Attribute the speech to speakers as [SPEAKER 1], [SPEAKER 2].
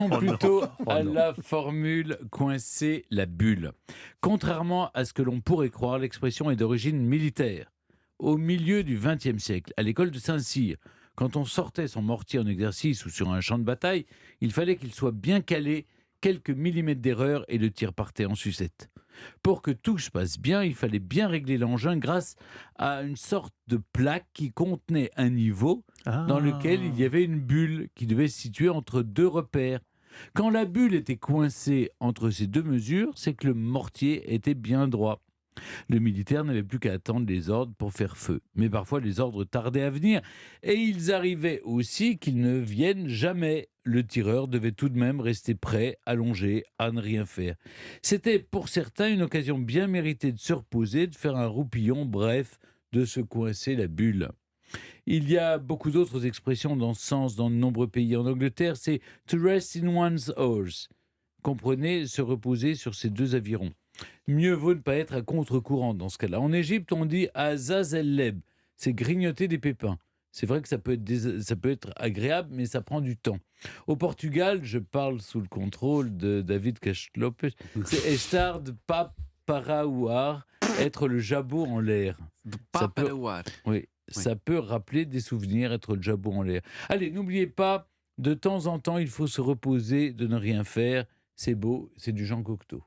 [SPEAKER 1] Oh non,
[SPEAKER 2] Plutôt
[SPEAKER 1] oh
[SPEAKER 2] à
[SPEAKER 1] non.
[SPEAKER 2] la formule coincer la bulle. Contrairement à ce que l'on pourrait croire, l'expression est d'origine militaire. Au milieu du XXe siècle, à l'école de Saint-Cyr, quand on sortait son mortier en exercice ou sur un champ de bataille, il fallait qu'il soit bien calé, quelques millimètres d'erreur et le tir partait en sucette. Pour que tout se passe bien, il fallait bien régler l'engin grâce à une sorte de plaque qui contenait un niveau dans lequel il y
[SPEAKER 1] Ah!
[SPEAKER 2] avait une bulle qui devait se situer entre deux repères. Quand la bulle était coincée entre ces deux mesures, c'est que le mortier était bien droit. Le militaire n'avait plus qu'à attendre les ordres pour faire feu. Mais parfois, les ordres tardaient à venir et ils arrivaient aussi qu'ils ne viennent jamais. Le tireur devait tout de même rester prêt, allongé, à ne rien faire. C'était pour certains une occasion bien méritée de se reposer, de faire un roupillon, bref, de se coincer la bulle. Il y a beaucoup d'autres expressions dans ce sens dans de nombreux pays. En Angleterre, c'est to rest in one's horse. Comprenez, se reposer sur ses deux avirons. Mieux vaut ne pas être à contre-courant dans ce cas-là. En Égypte, on dit azaz el-leb, c'est grignoter des pépins. C'est vrai que ça peut être agréable, mais ça prend du temps. Au Portugal, je parle sous le contrôle de David Castelopes, c'est estar de paparauar, être le jabot en l'air.
[SPEAKER 1] De
[SPEAKER 2] Ça peut,
[SPEAKER 1] Paparouar.
[SPEAKER 2] oui,
[SPEAKER 1] Oui.
[SPEAKER 2] ça peut rappeler des souvenirs, être le jabot en l'air. Allez, n'oubliez pas, de temps en temps, il faut se reposer de ne rien faire. C'est beau, c'est du Jean Cocteau.